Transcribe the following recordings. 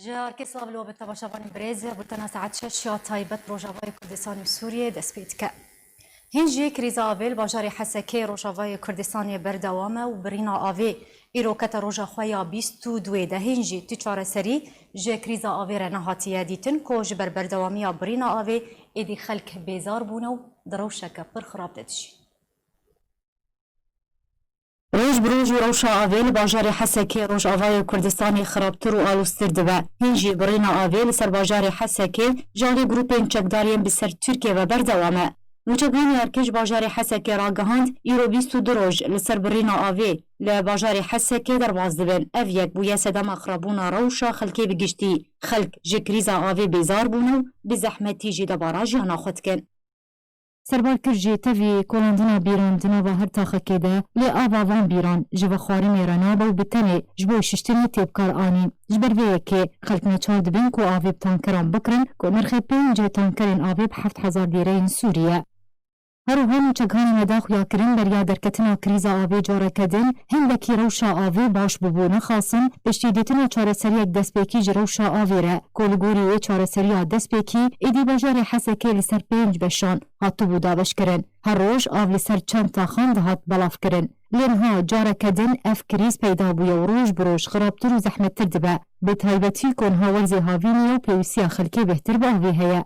جار كسلا بلو بالطباشابان بريزة بلتنا ساعات شاشيا تايبت روجافاي كردستاني بسوريا دسبيتكا هنجي كريزا آفيل باجاري حسكي روجافاي كردستاني بردوامة وبرينا آفي إيرو كتا روجا خويا بيستو دويدا هنجي تجار سري جي كريزا آفي رنهاتيا ديتن كوج بردواميا برينا آفي إدي خلق بيزار بونو دروشك برخراب تدشي روج بروج روشا آفيل باجاري حسكي روج آفاي كردستاني خرابتر و آلوستر دبا هنجي برينا آفيل سر باجاري حسكي جاري جروبين چكدارين بسر تركيا و بردوامه نوچگانی ارکش باجاری حسکه راگهاند ایرو 22 روز لسر برینا آوی لباجاری حسکه در بازدبن اف یک بویا سدم اخرابونا روشا خلکی بگشتی خلک جکریزا آوی بیزار بونو بزحمتی جی دبارا جانا خود کن سربار کرجی تفی کلاندنا بیران دنا و هر تاخکه ده لی آبا وان بیران جوا خواری میرانا باو بتنه جبو ششتنی تیبکار آنین جبر ویه که خلقنا چار دبین کو آوی بتانکران بکرن کو نرخی پین جه تانکرین آوی ب 7000 لیره سوریه هر هم چگانی مداخ یا کرین بریا درکتنا کریزا آوی جاره کدن هندکی روشا آوی باش ببونه خاصن بشتیدتنا چاره سریک دستپیکی جروشا آوی ره کولگوری چاره سریا دستپیکی ایدی بجار حسکه لسر پینج بشان هاتو بودا بش کرن هر روش آو لسر چند تا خاند هات بلاف کرن لینها جاره کدن اف کریز پیدا بویا و روش بروش خرابتر و زحمت تر دبه به تایبتی کنها ورزی هاوینی و پیوسی خلکی بهتر با آوی هیا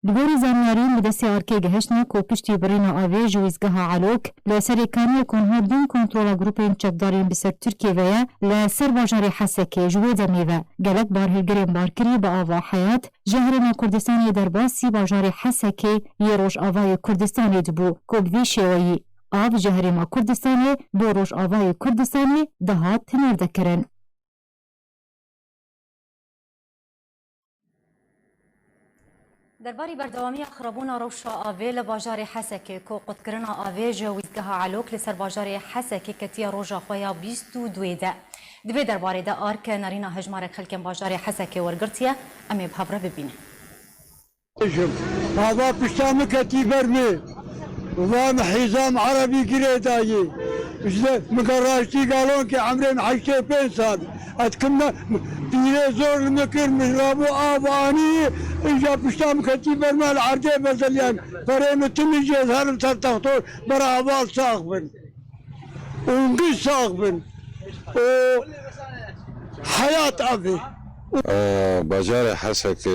لگوری زانیارین بدستی آرکی گهشنا کو پشتی برینا آوی جویزگاه علوک لسر کانی کنها بین کنترول گروپین چکدارین بسر ترکیه ویا لسر باجاری حسکه جوی دمیوه گلک بارهلگرین بارکری با آوا حیات جهرنا کردستانی درباسی باجاری حسکه یه روش آوای کردستانی دبو کو بوی شویی آو جهرما کردستانی بو روش آوای کردستانی دهات تنرده کرن درباري بردوامي خربونا روشا آوي لباجاري حسكي كو قدكرنا آوي جويزگها علوك لسر باجاري حسكي كتيا روجا خويا بيستو دويدا دبي درباري دا آرك نارينا هجمارك خلكن باجاري حسكي ورقرتيا أمي بهبرة ببينه هذا بشتام كتيبر مي وام حزام عربي قريداي مقراشتي قالون كي عمرين حشتي بين سال اتكنا بيري زور المكر مشرابو آباني اجا بشتام كتيبر مال عرجي بزليان فرين تمجي هرم تلتغطور برا عبال ساقبن ونقش ساقبن حياة أبي باجار حسك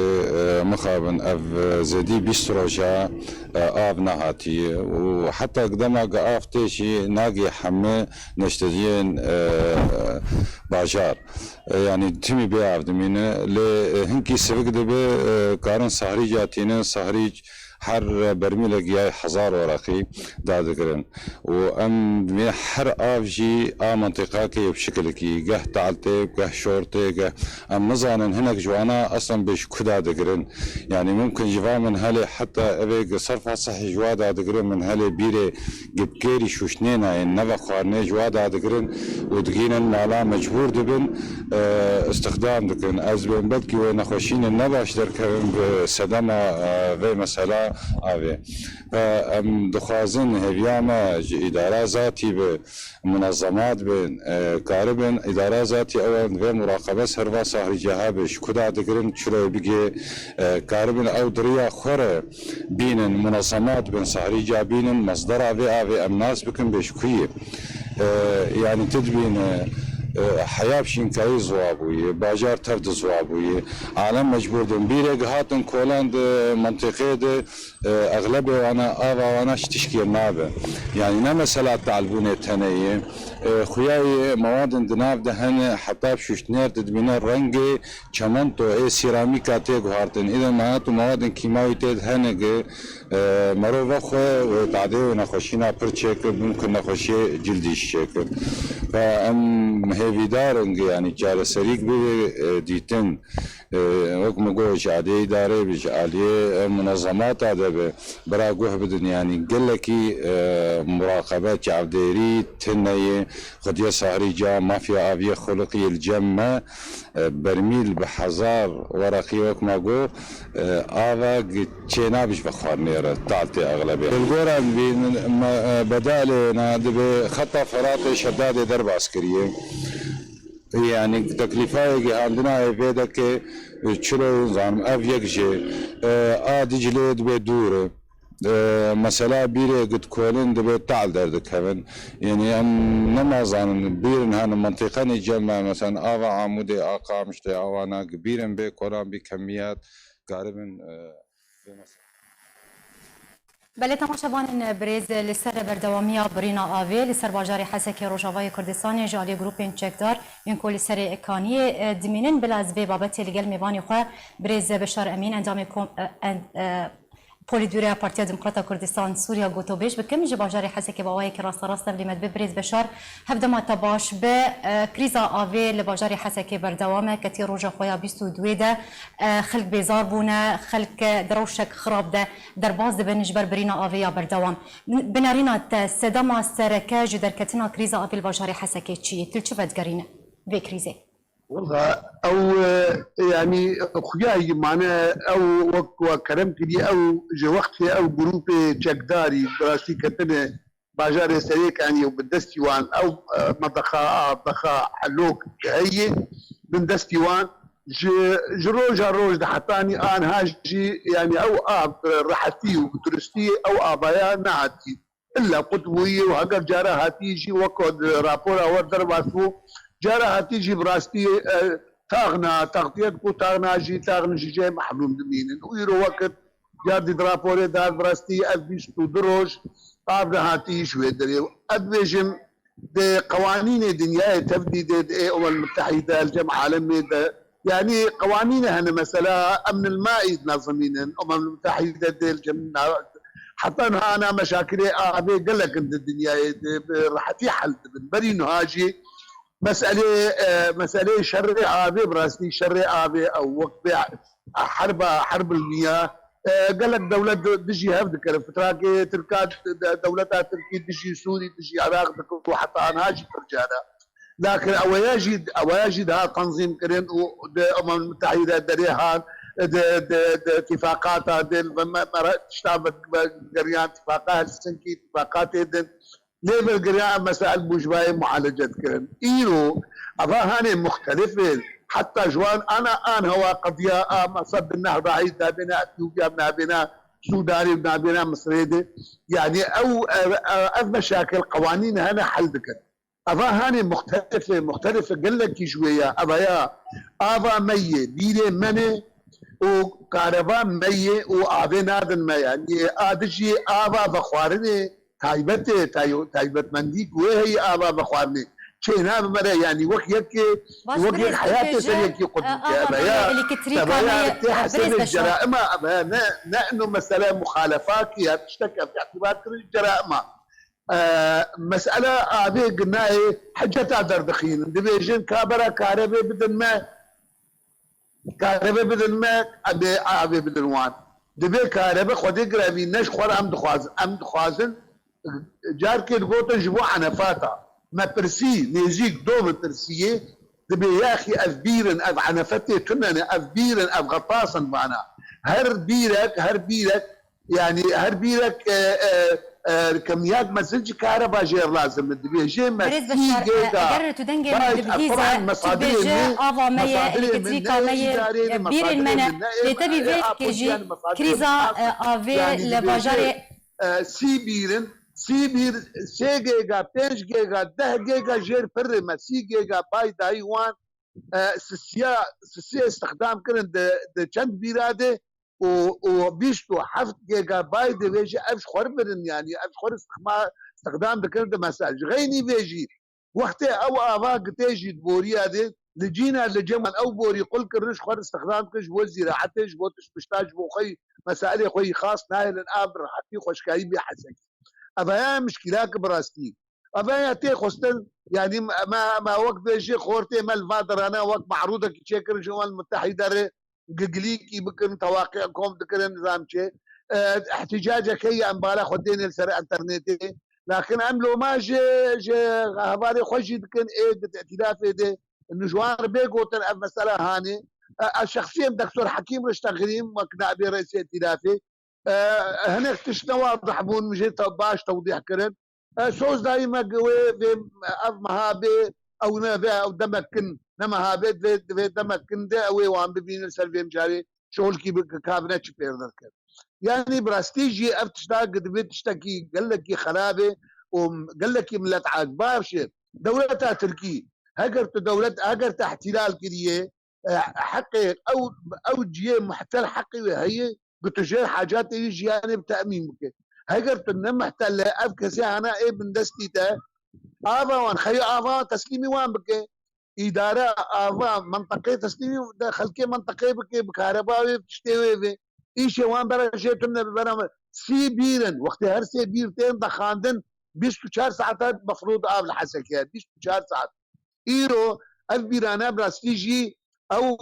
مخابن اف زدي بيستروجا آب نهاتي وحتى قدما قاف تيشي ناقي حمي نشتدين باجار يعني تمي بيعرف دمينه لهنكي سبق دبي كارن صهري جاتينا صهري هر برميل جاي 1000 ورقي دادقرن وام هر افجي منطقه كي بشكل كي جه تعلتي جه شورتي جه ام نظانن هناك جوانا اصلا بش كدا دقرن يعني ممكن جوا من هالي حتى ابي صرفها صحي جوا دقرن من هالي بيري جبكيري شوشنينا النبا قارني جوا دقرن ودقينا مالا مجبور دبن استخدام دقرن ازبن بدكي ونخوشين النبا اشتر كرن بسدما في مساله آوی ام دخوازن هیاما اداره ذاتی به منظمات بین کاربن اداره ذاتی اول و مراقبه سروا سهری جهابش کدا دگرن چرا بگه کاربن او دریا خوره بینن منظمات بین سهری جابینن مصدر آوی امناس بکن بش کویه يعني تدبين حياة شينكاي زوابوية باجار تفد زوابوية عالم مجبور دون بيرق هاتن كولاند منطقة أغلبية وانا آبا وانا تشكيل نابه يعني نا مسألة تعلبونة تنية خوياي مواد اندناف دهن حتى بشوشتنير تدبينه رنجي چمنتو سيراميكا تيغو هارتن إذا معناتو مواد كيماوي تيد هنگه مرو وخوه وتعديه ونخوشينا پرچيك ممكن نخوشي جلديش شكل فأم هيفيدارنج يعني جار سريق بي ديتن وكما قوش عادي إداري بيش عليه منظمات هذا برا قوه بدن يعني قلكي مراقبات عبديري تنية خدية سهري جا مافيا آفية خلقي الجمة برميل بحزار ورقي وكما قو آفا تشينا بيش بخوارنيرة تعطي أغلبية القورة بدالي نادي بخطة فراتي شدادي درب عسكرية يعني تكلفة عندنا فيدا كي تشلو زعم اف يكجي دجلي دبي دور مسألة بيرة قد كولن دبي تعال دردك هبن يعني ام نماز عن بيرن هان منطقة نجمع مثلا آوا عمودي آقا مشتي آوانا بيرن بي كولان بكميات قاربن بله تماشاوان برز لسر بردوامیا برینا آوی لسر باجاری حسکی روجاوای کردستان جالی گروپین چکدار این کل سر اکانی دمینن بلاز به بابت لگل میوانی خو برز بشار امین اندام پولیدوریا پارتیا دموکراتا کردستان سوریا گوتو بیش بکم جه باجاری حسکی باوای که راست بلیمت ببرز بشار هفدما تباش به کریزا آوی لباجاری حسکی بردوامه کتی روجا خویا بیستو دویده خلق بیزار بونه خلق دروشک خراب ده در باز ده بنجبر برینا آوی یا بردوام بنارینا سدما سرکه جدر کتنا کریزا آوی لباجاری حسکی چیه تل چه بدگرینه به کریزه والله او يعني خوياي معنا او وكرم كدي او جو وقتي او جروب تشكداري براسي كتنه باجار سريك يعني وبالدستيوان او مضخا حلوك هي من دستيوان روج حتاني ان هاجي يعني او راحتي وترستي او ابايا نعتي الا قطويه وهكذا جارة هاتيجي وكود رابورا ودر باسو جارة هاتيجي براستي تاغنا تغطية كو تاغنا جي محلوم دمين ويرو وقت جاردي درابوري دار براستي أدبيستو دروج قابنا هاتيش ويدري أدبيجم دي قوانين الدنيا تبدي دي الأمم المتحدة الجمعية العالمية يعني قوانينها هنا مثلا أمن الماء يتنظمين الأمم المتحدة دي الجمعية حتى أنا مشاكلي أبي قال لك أنت الدنيا راح تحل بري نهاجي مسألة شر آبي براسي شر آبي أو وقت حرب المياه قال لك دولة دجي هفدك الفترة تركات دولتها تركي دجي سوري دجي عراق وحتى أنا هاجي ترجعنا لكن أواجد ها تنظيم كرين والأمم المتحدة دريها اتفاقاتها تشتابت قريان اتفاقات السنكي اتفاقات ليفل قريان مسائل بوجباي معالجة كرن إيرو أفاهاني مختلفة حتى جوان أنا هو قضية مصب النهضة عيدنا بنا أثيوبيا بنا بنا سوداني بنا بنا مصريدي يعني أو مشاكل قوانين هنا حل ذكر أفاهاني مختلفة قل لك شوية أفا مية بيلي مني وكهرباء مية وآبي نادن ما يعني آدجي آبا بخوارني تايبت منديك وهي آبا بخوارني شينا بمرا يعني وقت حياتي سنيكي قدوك أبايا تحسن الجرائم أبايا نأنه مسألة مخالفات فيها تشتكى في اعتبار الجرائم مسألة آبي قلنا حجة دردخين دبيجين كابرا كهرباء بدن ما أبي بدن وان دبي كهرباء خودي قرابي نش خور أم دخوازن جار كي الغوطن جبو عنفاتا ما برسي نيجيك دوم برسيه دبي يا أخي أفبيرن أف عنفتي كنن أفبيرن أف غطاسا معنا هر بيرك يعني هر بيرك كميات ما زلش كهرباء جير لازم دبي جي ما اگر تو دنگ دبيزا تبيجا افا مية الكتريكا مية بير المنا لتبي فيك كيجي كريزا افي لباجاري سی بیر 3 گیگا 5 گیگا 10 گیگا جير فرما 3 گیگا باي دايوان سسيا استخدام كرن د چند بيراده و بيشتو 7 جيجا باي دي بيجي افش خربرن يعني افش خور استخدام دكرن د مساج غيني بيجي وقت او افاق تيجي بوريا دي لجينا لجمل او بوري قل كرش خور استخدام كش وزيره حتى بوتش بشتاج بو خي مسائل خوي خاص نايل الابر حتى خوشكاي بحسك أفايا مشكلات براستي أفايا تي خستن يعني ما وقت بيجي خورتي مال فادر أنا وقت معروضة كيشكر الأمم المتحدة قليكي بكن تواقعكم ذكر النظام شيء احتجاجك هي أمبارح خدين السر انترنتي لكن عملوا ما جي هبالي خوشي ذكر إيه ائتلاف ده النجوار بيقوتن المسألة هاني الشخصية دكتور حكيم رشتغريم وكنا أبي رئيس ائتلافي هناك تشنا واضح بون مجي باش توضيح كرن سوز دايما قوي في أفمها او نبا او دمكن نما هابد في دمكن ده او وان ببين سلفيم جاري شغل كي كابنت بيردر كان يعني براستيجي افتشتا قد بتشتكي قال لك خرابه وقال لك ملت عاقباش دولتها تركي هجرت دولة هجرت احتلال كريه حقي او جي محتل حقي وهي قلت جي حاجات يجي يعني بتامين بك هجرت النم محتل افكسي انا ايه من دستيته افا وان خي افا تسليمي وان بك اداره افا منطقه تسليمي خلكي منطقه بك بكهرباء بتشتوي في ايش وان برجيتنا ببرامج سي بيرن وقت هر سي بيرتين دخاندن 24 ساعات مفروض قبل حسكيات 24 ساعات ايرو اف بيرانا براستيجي او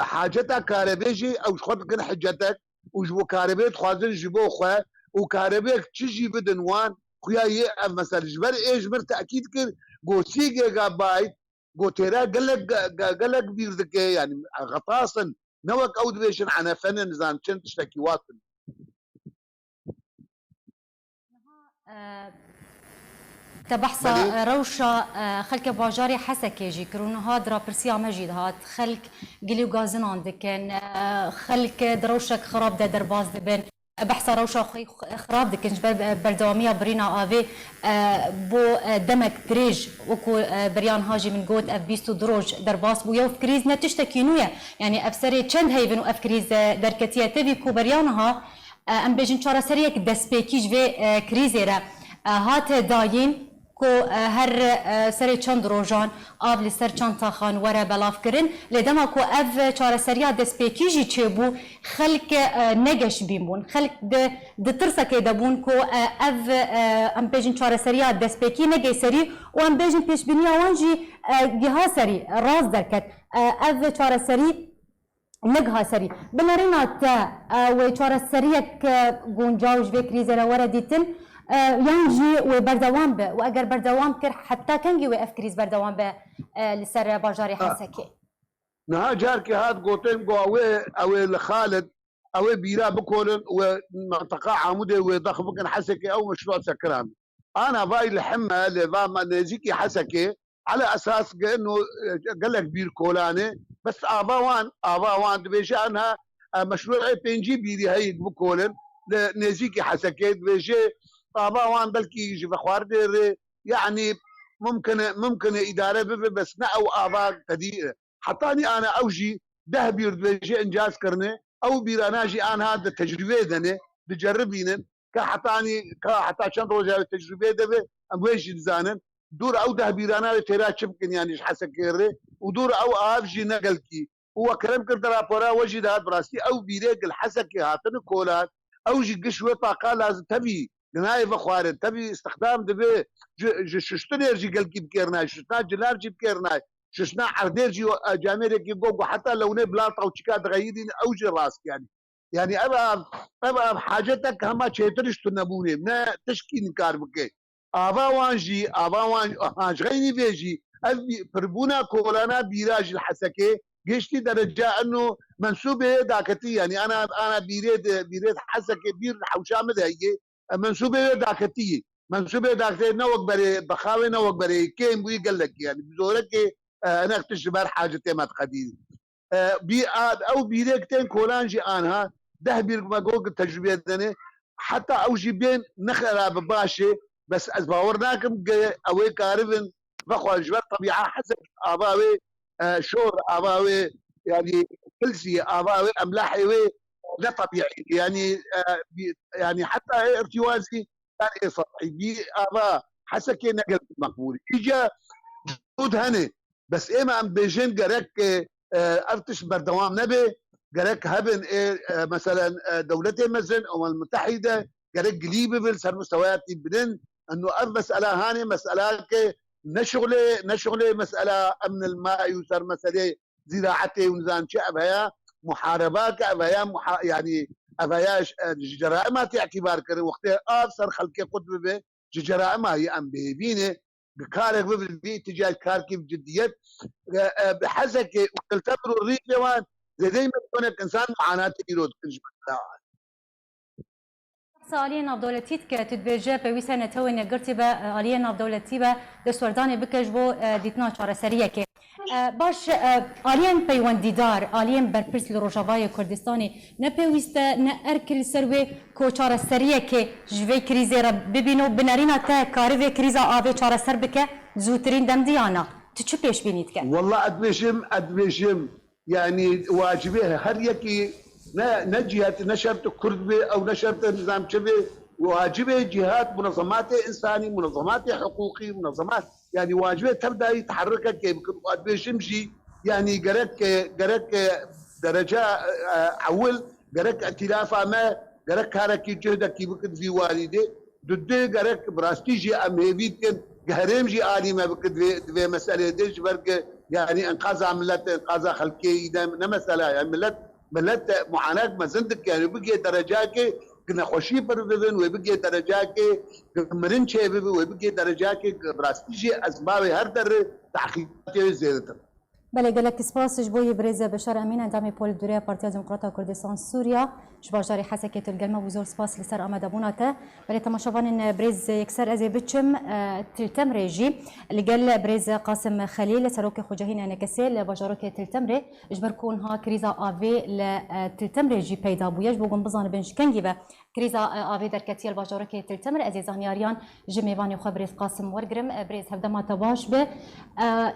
حاجتها كهرباجي او خد كن حجتك وجبو كهرباء خوازن جبو خو وكهرباء تشي بدن وان خويا ي مثلا جبر ايش بر تاكيد كر جو 3 جيجا بايت جو تيرا قالك بيردك يعني غطاسا نوك اود بيشن عن فن نظام تشتكي واطن تبحث روشا خلك باجاري حسكي جي كرون هاد رابرسيا مجيد هاد خلك قليو غازن عندكن خلك دروشك خراب دا درباز دبن بحث روشا خراب دكن بردوامية برينا آفي بو دمك دريج وكو بريان هاجي من قوت اف بيستو دروج درباس بو يوف كريز نتشتكينويا يعني افسري چند هيفن و اف كريز دركتية تبي كو بريانها ام بيجن چارا سريك دسبيكيج في كريزي را هات داين کو هر سری چند روزان آب لسر چند تاخان وره بلاف کرن لدما کو اف چهار سریا دسپیکیجی چه بو خلق نگش بیمون خلق د ترسه که دبون کو اف ام بیجن چهار سریا دسپیکی نگی سری و ام بیجن پیش بینی وانجی گها سری راز درکت اف چهار سری نگها سری بنارینا تا و چهار سریک گونجاوش به کریزه را وره دیتن ينجي وبردوام به واجر بردوام كر حتى كنجي وافكريز بردوام به لسر باجاري حسكي نها جاركي هاد قوتين قو اوي لخالد اوي بيرا بكولن ومنطقه عمودي وضخ بكن حسكي او مشروع سكران انا باي الحمه لفاما نزيكي حسكي على اساس انه قال لك بير كولاني بس اباوان بيجي انها مشروع بينجي بيري هي بكولن نزيكي حسكي بيجي طابا وان بلكي يجي بخوار دير يعني ممكن اداره بس او ابا كدير حطاني انا اوجي ده بيجي انجاز كرني او بيراناجي انا هذا التجربه دني بجربين كحطاني كحتى شن روجا التجربه ده ام ويش زانن دور او ده بيرانا تيرا يمكن يعني حسكير ودور او افجي نقلكي هو كلام كرد رابورا وجد هاد براسي او بيريق الحسكي هاتن كولات او جي قشوه طاقه لازم تبي نهاية بخوارد تبي استخدام دبي ششتني يرجي قلقي بكيرناي ششنا جلار جي بكيرناي ششنا عردير جي جاميري كي قوقو حتى لو ني بلاطة وشكاد غيدين اوجي راسك يعني ابا حاجتك هما تشيترش تنبوني ما تشكي نكار بكي ابا وان غيني بيجي فربونا كولانا بيراج الحسكي قشتي درجة انه منسوبة داكتي يعني انا بيريد حسكي بير حوشامد هيجي منسوبه داكتي نوك بري بخاوي نوك بري كيم بي قال لك يعني بزورك انا اكتشبار حاجتي ما تقدير بي او بيريكتين كولانجي انها ده بير ما جوج التجربه دني حتى او جيبين نخرا بباشي بس ازباورناكم اوي كارفن بخو جبر طبيعه حسب اباوي شور اباوي يعني فلسي اباوي املاحي لا طبيعي يعني حتى ارتوازي كان سطحي بي ابا حسكي نقل مقبول اجا جهود هني بس اما ام بيجين قرك ارتش بردوام نبي قرك هبن مثلا دولتي مثلا الامم المتحده قرك قليبه بالسر مستويات بدن انه مساله هاني مساله نشغله مساله امن الماء يسر مساله زراعتي ونزان شعب هيا محاربات ابايا يعني ابايا جرائمات اعتبار كره وقتها افسر خلقي قطب به جرائم هي ام بيبينه بكارك بالبي اتجاه كاركي بجديات بحزك وتعتبروا الريف يوان زي دايما كونك انسان معاناه يرود بحث آلية نافدولتي كتدبيجة بويسة نتوي نقرتي با آلية نافدولتي با دستورداني بكش بو ديتنا شارة سرية كي باش آليان پیوندیدار آليان برپرس لروجاوای کردستانی نپیوسته نه ارکل سروی کو چاره سریه که جوی کریزی را ببینو بنارینا تا کاری و کریزا آوی چاره سر بکه زودترین دم دیانا تو چه پیش بینید که؟ والله ادويشم يعني واجبه هر يكي نجهة نشرت كرد او نشرت نظام شبه واجبه جهات منظمات انساني منظمات حقوقي منظمات يعني واجبه تبدا يتحرك كيف ادويشمشي يعني قرك درجه اول قرك ائتلاف ما قرك حركي جهدك بكد في والدي ضد قرك براستيجي امهيبيت قهريم جي آلي ما بكد في مسألة ديش برك يعني انقاذ ملت انقاذ خلقي اذا مسألة يعني ملت معاناة ما زندك يعني بقي درجاك كنا خوشي بردن وبقي درجاك مرن شيء وبقي درجاك براستيجي اسباب هر در تحقيقات زيادة. بله گلک سپاس جبوی برز بشار امین اندام پول دوره پارتیا دموکراتا کردستان سوریا جباجاری حسکت الگلمه وزور سپاس لسر آمده بوناته بله تماشاوان برز یکسر از بچم تلتم ریجی لگل برز قاسم خلیل سروک خوجهین نکسی لباجاروک تلتم ری جبر کون ها کریزا آوی لتلتم ریجی پیدا بویش بوگم بزان بنج کنگی و كريزا آوي دركتي الباجورك تلتمر أزيزان ياريان جميفاني خبريز قاسم ورقرم بريز هبدا ما تباش به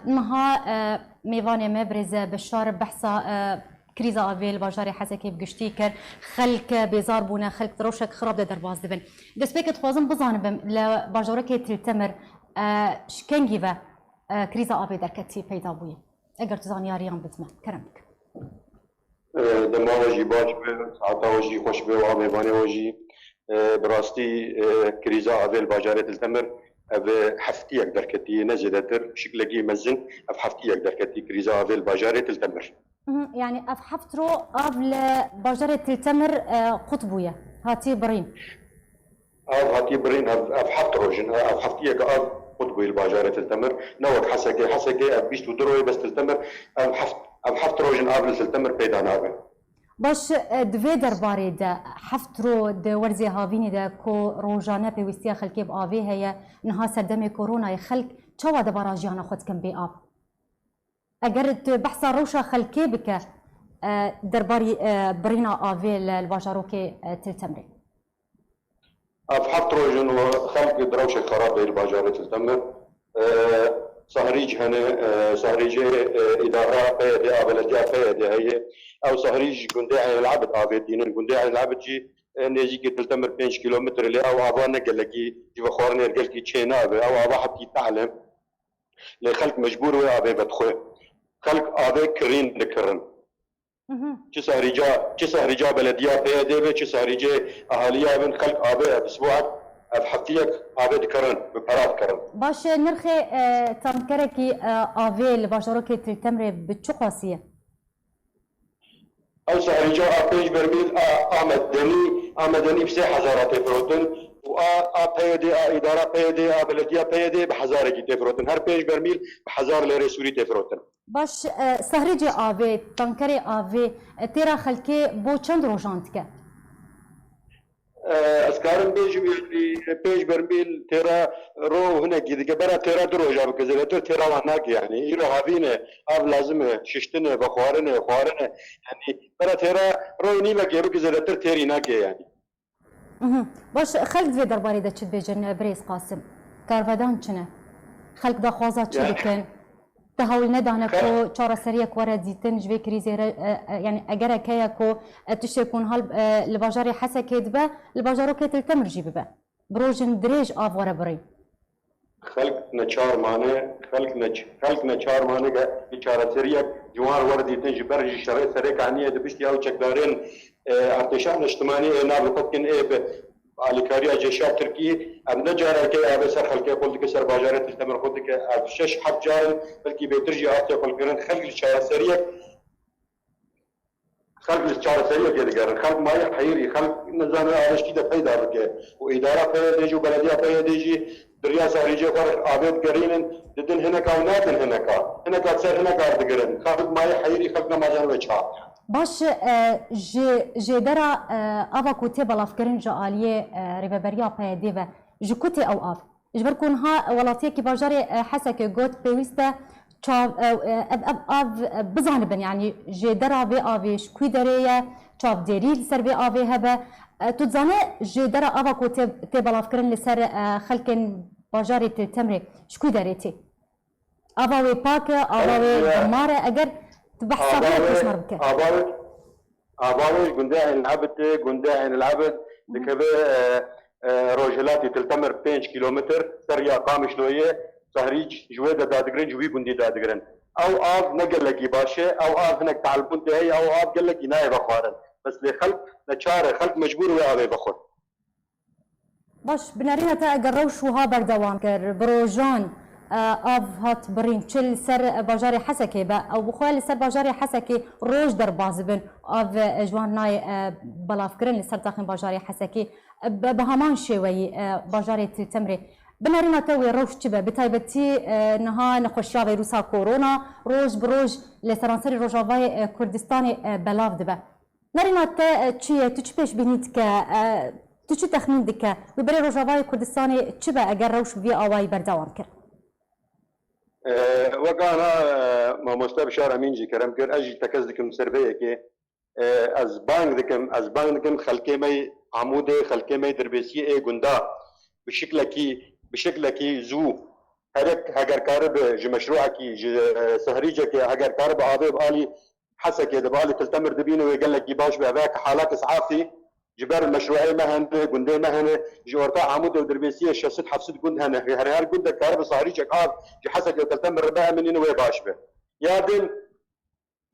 نها ميفاني ما بريز بشار بحثا كريزا آوي الباجاري حسكي بقشتي كر خلق بيزار بونا خلق دروشك خراب در باز دبن دس بيكت خوازم بزانبم لباجورك تلتمر شكنجي و كريزا آوي دركتي بيدا بوي اگر تزان ياريان بدمه كرمك دماغ جی باش به ساعتا وجی خوش به و میوانه وجی براستی کریزا اول باجاره تلتمر او هفتی یک درکتی نزدتر شکلگی مزن اف هفتی یک درکتی کریزا اول باجاره تلتمر يعني اف حفترو قبل باجاره تلتمر قطبويه هاتي برين هاتي برين اف حفترو جن اف هفتی یک قطبويه الباجاره تلتمر نوك حسكي اف بيشتو دروي بس تلتمر اف حفترو جن قبل تلتمر پیدا نابه باش دوی درباره ده حفترو ده ورزي هاوینی ده کو روزانه پیوستی خلکی با آوی هیا نها سردم کرونا خلک چوا ده باراجیانا خود کم بی آب اگر بحث روشا خلکی بکه درباری برینا آوی الباجاروک تلتمری اف حفترو جن خلق دروش خراب الباجاره تلتمر صهريج هنا صهريج إدارة قيادة بلدية قيادة هي أو صهريج قنداع العبد عابدين قنداع العبد جي نيجي تلتمر 5 كيلومتر اللي أو عبانا قلقي جوا خورنا قلقي تشينا أو عبا حبتي تعلم لخلق مجبور ويا بدخل خلق أبي كرين لكرن چه صهريجا بلدية قيادة چه صهريج أهالية من خلق أبي بسبوعك حفتيك عبد كرن بقرار كرن باش نرخي تنكركي آوي الباجاروك تلتمر بتشقاسية أو صهريجا بيج برميل آمدني بسي حزارات تفروتن و قيادي إدارة قيادي بلدية قيادي بحزارة تفروتن هر بيج برميل بحزار ليري سوري تفروتن باش صهريجي آوي تنكري آوي تيرا خلكي بو چند روجانتك اسكارن بيج برميل ترى رو هنا كده برا ترى درو جاب كذا ترى هناك يعني يرو هابينه اب لازم ششتنه بخوارنه يعني برا ترى رو نيلا كيرو كذا ترى هناك يعني باش خلق في درباري دا تشد بيجن بريز قاسم كارفدان چنه خلق دا خوازا چلكن تهول ندانه کو چاره سریه کوره دیتن جوی کریزی يعني اگر کیا کو تشتكون هال الباجاري حسكت به الباجارو كتل تمرجي به بروجن دريج افوره بري خلق نچار مانه خلق نچار مانه که چاره سریه جوار وردی تنج برج شرع سری کانیه دبشتي او چکدارن ارتشان اجتماعي نابقت كن الكاريا جيشات تركي ام نجار كي ابي سر خلق قلت كسر باجاره تلتمر قلت ك شش حب جار بلكي بيترجي اتي قلت خلق الشارع سريع خلق الشارع سريع كده خلق ما يحيري خلق نظام عايش كده فايده بك واداره فايده جو بلديه فايده جي دريا ساريجي فرق عابد قرين ددن هناك او نادن هناك سر هناك دقرن خلق ما يحيري خلقنا ما جان وجهه باش جي درا افا كوتي بلافكرين جا اليه ريبريا بايدي و جو كوتي او اف جبر كونها ولاتيه كي باجاري حسك جوت بيوستا تشاف اف بزانبن يعني جي درا في افي شكوي دريه تشاف ديري سر في افي هبه تزانه جي درا افا كوتي بلافكرين لسر خلكن باجاري تمري شكوي دريتي افا وي باك افا وي دماره اگر تبحث كيف مربكه اباوي قنداعن العبد قنداعن العبد لكبه روجلاتي تلتمر 5 كيلومتر سريا قام شلويه سهريج جويده دادقرن جوي قندي دادقرن او اب نقل لك باشه او اب هناك تعلبون هي او اب قال لك نايب اخوارن بس لخلق لشاره خلق مجبور ويا بخور باش بنارينا تا اگر شو ها بردوام كر بروجان آف هات برین چل سر باجاری حسکی با او بخوال سر باجاری حسکی روش در باز بن آف جوان نای بلاف کرن سر تاخن باجاری حسکی به همان شوی باجاری تمری بنارينا توي روش تبا بتايبتي نها نخشيا فيروسا كورونا روج بروج لسرانسري روجافاي كردستاني بلاف دبا نارينا تا تشي تشبيش بينيتك تشي تخمين دكا وبري روجافاي كردستاني تشبا اگر روش في اواي بردوام كر وقانا ما مستوى بشار امين جي كرم كر اجي تكزدكم سربيه كي از بانك دكم خلقي مي عموده خلقي مي دربيسي اي غندا بشكل كي زو هرك هاجر كارب جي مشروع كي سهريجه كي هاجر كارب عاضي بالي حسك دبالي تلتمر دبينه ويقول لك باش بهذاك حالات اسعافي جبر المشروعي مهن قندي مهن جورتا عمود ودربيسيه شست حفصت قند هنا هر قند كارب صهريجه قاف جي حسك تلتمر ربها منين وي باش به يادن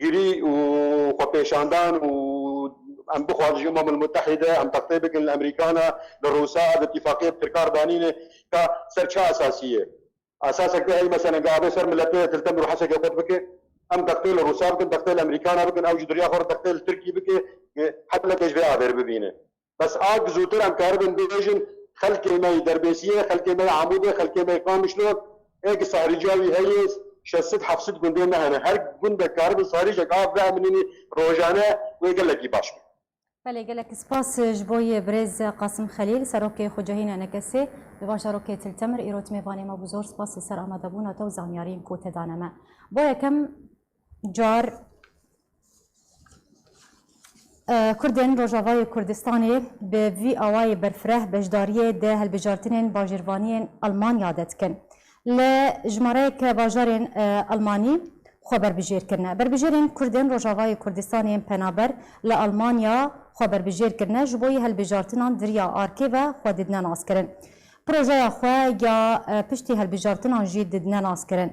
جري وخبيشاندان ام بخواد الامم المتحده ام تطبيق الامريكانا للروسا باتفاقيه تركار بانينه كسرشا اساسيه اساسك هي مثلا قاعده سر ملتيه تلتمر حسك قد بك ام تقتيل الروسا بكن تقتيل الامريكانا بكن او جدريا خور تقتيل التركي بك حتى لك ايش بها بينه بس اج زوتر ام كاربن ديفيجن خلق ما دربيسيه خلق ما عموده خلق ما قامشلو هيك صهريجاوي هي شست حفصت قندي مهنه هر قند كاربن صهريجه قاف بها مني روجانه ويقول لك باش بله گلک سپاس جبوی برز قاسم خلیل سروک خوجهین نکسی بباش روک تلتمر ایروت میوانی ما بزرگ سپاس سر آمده بونا تو زانیارین کوت دانمه با یکم جار کردن روجاوای کردستانی به وی آوای برفره بجداریه ده هلبجارتنین باجروانین آلمانیا دتکن لجماره که باجارین آلمانی خبر بجیر کرنه بربجیرین کردن روجاوای کردستانی پنابر لآلمانیا خبر بجیر کرنه جبوی هلبجارتنان دریا آرکی و خود ددنه ناس کرن پروژه خواه یا پشتی هلبجارتنان جید ددنه ناس کرن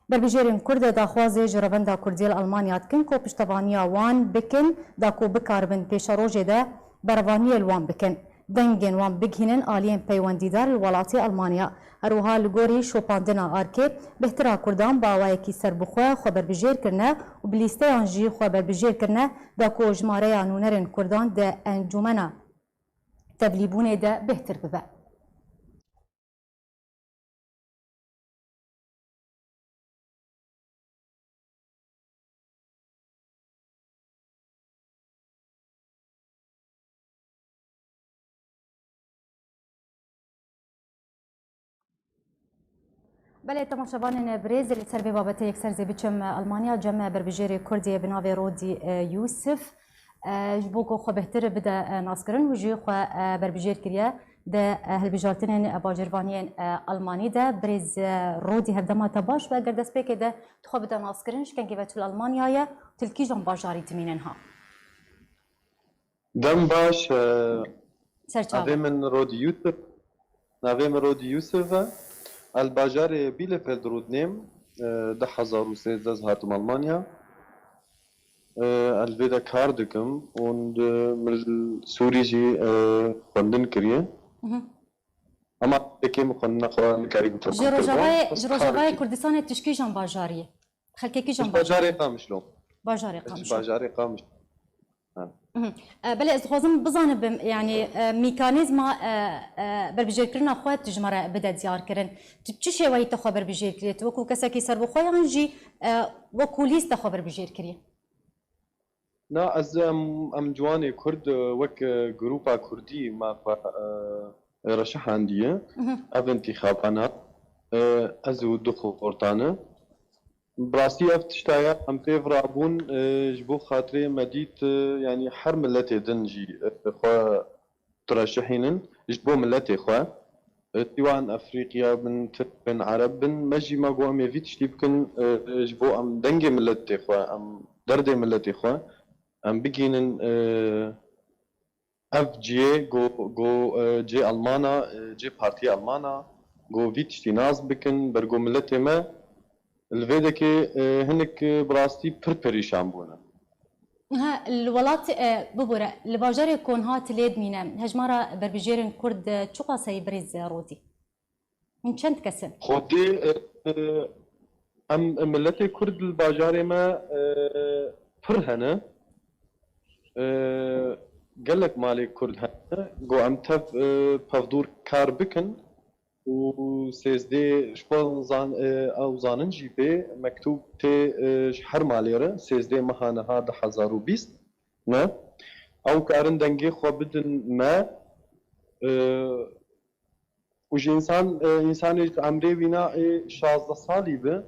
بربجیرین کرد داخوازی جربنده کردی آلمانیا دکن کو پشتوانیا وان بکن دا کو بکاربن پیش روژه ده بروانی الوان بکن دنگن وان بگهینن آلین پیوندیدار الولاتی آلمانیا اروها لگوری شوپاندنا آرکی بهترا کردان باوای کی سر بخواه خبر بجیر کرنه و بلیسته آنجی خبر بجیر کرنه دا کو جماره آنونرن کردان ده انجومنا تبلیبونه ده بهتر ببه بله تماشاوان برز اللي تسربي بابته يكسر زي بيتشم المانيا جمع بربجيري كردي بنافي رودي يوسف جبوكو خو بهتر بدا ناسكرن وجي خو بربجير كريا ده هالبجارتين باجرفانيين الماني ده برز رودي هدما تباش و اگر دست بك ده تخو بدا ناسكرنش كان كيفتو المانيا تلكي جان باجاري تميننها دم باش سرچاو نوی من رودی یوسف الباجار بیلفلد رودنیم 2013 هاتم ألمانيا الفيدا كاردكم und من سوريجي خندن كريه اما كيم خندنا خوان كريم جروجاوي كردستان تشكي جان باجاري خلكي جان باجاري قامشلو باجاري قامش باجاري قامش بله استخوازم بزانب يعني ميكانيزما بربجير كرنا خوات تجمرة بدأ زيار كرن تبتشي شوي تخبر بجير كريت وكو كساكي سر بخويا عنجي وكو ليست تخبر بجير كريه نا از ام جوانی کرد وک گروپا کردی ما رشح عندي اف انتخابانا از و دخو قرطانه براسي افتشتايا ام فيفرا بون جبو خاطري مديت يعني حر ملتي دنجي خو ترشحين جبو ملتي خو سواء افريقيا بن عرب بن مجي ما قوام يفيتش يمكن جبو ام دنجي ملتي خو ام دردي ملتي خو ام بگینن اف جي جو جي المانا جي بارتي المانا جو فيتشتي ناز بكن برگو ملتي ما الفيدك هنك براستي پرپریشان بونا ها الولات ببورة الباجار يكون هات ليد مينا هجمارة بربجيرن كرد شو قاسي بريز رودي من چند كسن خودي ام ملتي كرد الباجار ما پرهنه قال لك مالي كرد هنا جو ام تف بفدور كار بكن و سيزدي شبان زان او زاننجي بي مكتوب تي شحر ماليره سيزدي مهانه هذا 1020 نه او كارن دنگي خو بدن ما وج انسان عمري بنا 16 سالي به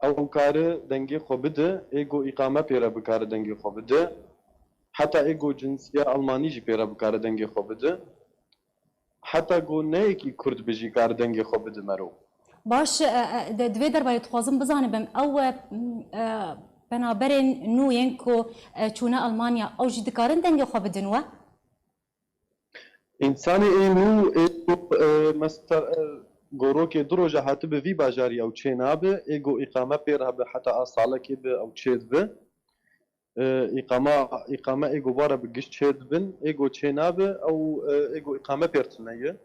او كار دنگي خو بده ايجو اقامه بيره بكار دنگي خو بده حتى ايجو جنسيه الماني جي بيره بكار دنگي خو بده حتى جو نيكي كرد بجي كار دنگي خو بده مرو باش دوی در باید خوازم بزانم او بنابرین نو ينكو چونه المانيا او جي دکارن دنگی خو بدنوه انساني انو مستر گوروكي دروجه هاتب في باجاري او تشيناب ايجو اقامه بيرها حتى اصالك او تشيد به اقامه ايجو بارا بگش تشيد بن ايجو تشيناب او ايجو اقامه بيرتنيه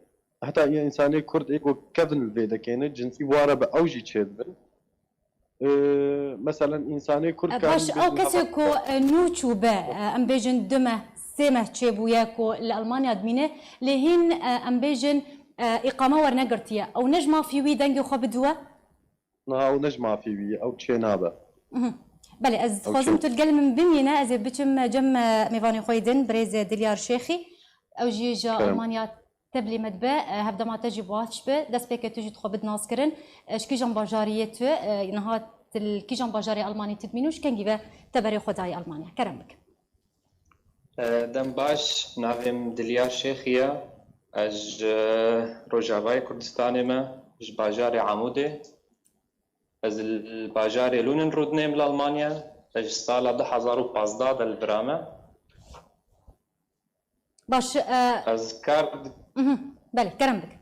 حتى انساني كرد ايجو كفن الفيدا كان جنسي بارا باوجي تشيد بن مثلا انساني كرد باش او كسيكو نوچو به ام بيجن دمه سمه تشيبوياكو لالمانيا دمينه لهين ام بيجن اقامه ورنقرتيه او نجمه في وي دنگي خو بدوه او نجمه في وي او تشينابه بله از خوازم تلقل من بمينا از بچم جم ميفاني خويدن بريز دليار شيخي او جيجا المانيا تبلي مدبه هبدا ما تجي بواتش به دس بك تجي تخو بد ناسكرن شكي جام باجاريت نهات كي جام باجاري الماني تدمينوش كان جيبه تبري خداي المانيا كرمك دم باش نافم دليار شيخية اج روجاواي كردستاني ما اج باجاري عمودي از الباجاري لونن رودنيم لألمانيا اج سالا 2015 دالبرامة باش از كارد بله كرمك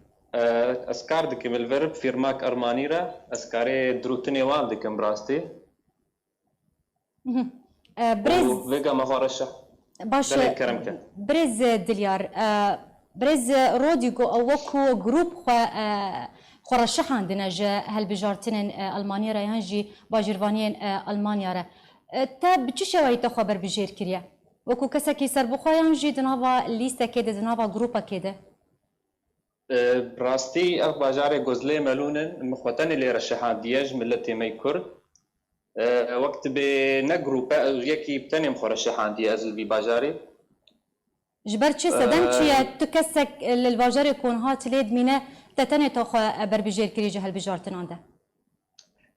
از كاردكم الفيرب فيرماك أرمانيرا از كاري دروتني والدكم براستي بريز وفيغا مهارشة باش بريز دليار بريز روديغو او وكو جروب خرشح عندنا جا هالبجارتين المانيا ينجي باجرفانيين المانيا را تا بچی شوایت خبر بجیر کریه وکو کسا کی سر بخواه ينجي دنابا لیسته کده دنابا گروپا کده براستي اف باجاري غوزلي ملونن مخوتن اللي رشحان دياج ملتي مي كرد وقت بنجروبا يكي بتاني مخرشحان دي ازل بي باجاري جبرت شي صدم شي تكسك للباجاري يكون هات ليد مينا تتني توخا بربجير كريجه هالبجارتن عنده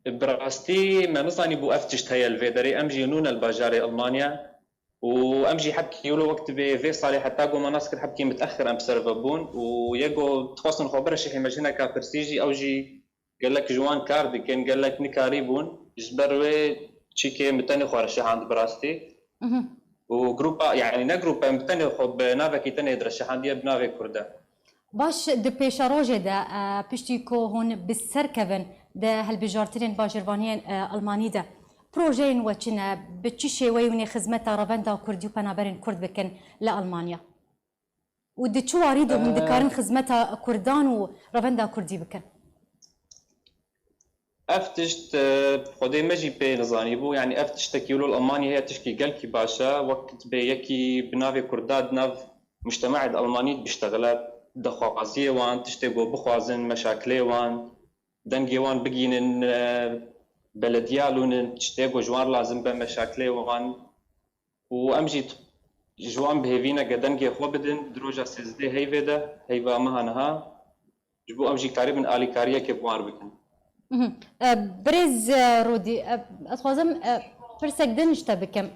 براستي ما نصاني بو افتشت هي الفيدري امجي نون الباجاري المانيا وامجي حبكي يولو وقت بفي صالح حتى جو مناسك حبكي متاخر ام سيرفبون ويجو تخصن خبر شي ماجينا كابرسيجي اوجي قال لك جوان كارد كان قال لك نكاريبون جبروي تشيكي متاني خورشي عند براستي وجروبا يعني نجروبا متاني خب نافكي تاني درشحان دي بنافي كردا باش د پیشاروجه ده پشتیکو هون بسر کون ده هالبجارتين باجرفانيين الماني ده بروجين وچنا بچی شوی ونی خدمت روندا کردی و پنابرین کرد بکن لألمانيا و د چو واریدو من دکارن خدمت کردان و روندا کردی بکن افتشت خدي ماجي بي نظاني بو يعني افتشت كيلو الالماني هي تشكي قلكي باشا وقت بيكي بنافي كرداد ناف مجتمع الالماني بيشتغلات دخوازيه وان تشتغو بخوازن مشاكلي وان دنگي وان بگينن بلديالون تشتغو جوار لازم بمشاكلي وان وامجي جوان بهيفينا قدنجي خو بدن دروجا سيزدي هيفيدا هيفا مهانها جبو امجي تقريبا الي كاريا كبوار بكن. برز رودي اتخوازم فرسك دنجتا بكم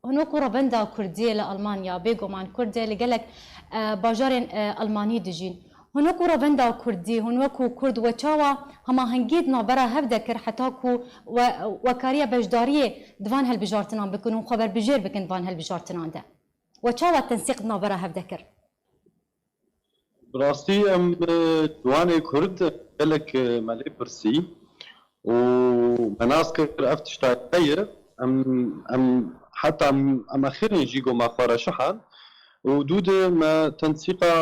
هنوكو ربندا كردية لألمانيا بيجو مان كردية اللي قالك باجارين ألماني دجين هنوكو ربندا كردي هنوكو كرد وچاوا هما هنجيد نابرا هفدكر حتاكو وكاريا بجدارية دوان هالبجارتنان بكن وخبر بجير بكن دوان هالبجارتنان ده وچاوا تنسيق نابرا هفدكر براستي ام دواني كرد قالك مالي برسي ومناسكر افتشتاية ام حتى ام اخيرا جيجو ما خورا شحن ودود ما تنسيقا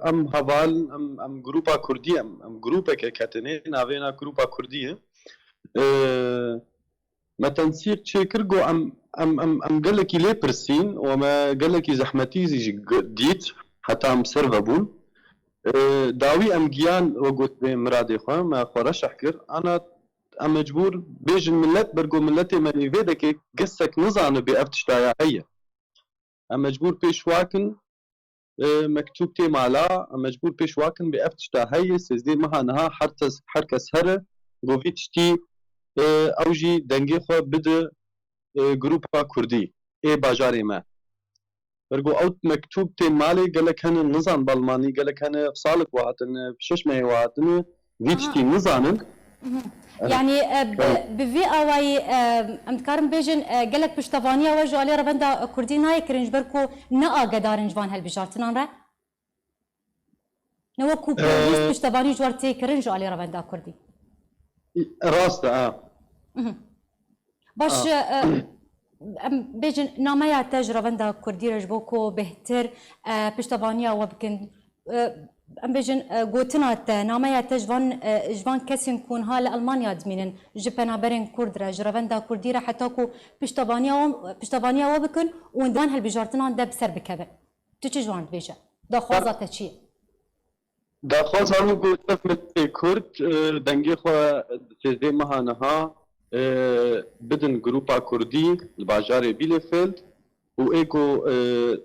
ام هفال ام جروبا كردية ام جروبا كاتنين نافينا جروبا كردية ما تنسيق شكرجو ام قال لك ليه برسين وما قال لك زحمتي زي ديت حتى ام سيرفابون داوي ام جيان وقلت مرادي خو ما خورش احكر انا ام مجبور بيج الملت برجو ملتي ماني فيدك قسك نظام بافتشتايا هي ام مجبور بيشواكن مكتوبتي مالا ام مجبور بيشواكن بافتشتا هي سيزدي مها نها حركس هره بوفيتشتي اوجي دنگي خو بده جروبا كردي اي باجاري ما برجو اوت مكتوبتي مالي قالك هن النظام بالماني قالك هن بصالك وهاتن بشش ما وهاتن فيتشتي نظام يعني بفي اواي امتكارم بيجن قالك بشتفانيا وجو علي ربندا كردي ناي كرنج بركو نقا قدارنج فان هالبجارتنان را نوكو بوليس بشتفاني جوارتي كرنج علي ربندا كردي راستا باش بيجن نامايا تجربة عند كردي رجبوكو بهتر بشتفانيا وبكن ام بيجن قوتنا نامايا تجوان جوان كسين كون هال ألمانيا دمينن جبنا برين كرد رجربة عند كردي حتاكو بشتفانيا وبكن وندوان هالبجارتنا ده بسر بكبه تشي جوان بيجا دا خوازة تشي دا خوازة هم قوتف متى كرد دنگي خوا تزدي مهانها بدن جروبا كردي الباجاري بيلفيلد وإيكو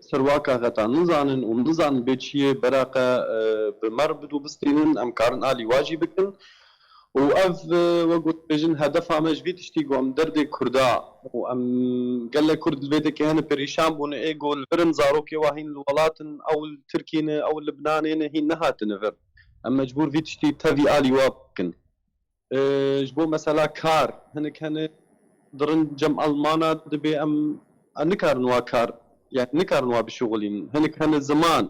سرواكا غتا نزانن ونزان بيتشيه براقة بمر بدو بستينن أمكارن آلي واجي بكن وأف وقت بيجن هدفها مجبيت اشتيقو أم دردي كردا وأم قال لك كرد البيت كهن بريشان بون إيكو الفرن زاروكي واهين الولاتن أو التركين أو اللبنانين هين نهاتن فر أم مجبور في تشتي تافي آلي وابكن جبو مثلا كار هنك هن درن جم ألمانا دبي أم نكار نوا كار يعني نكار نوا بشغلين هنك هن الزمان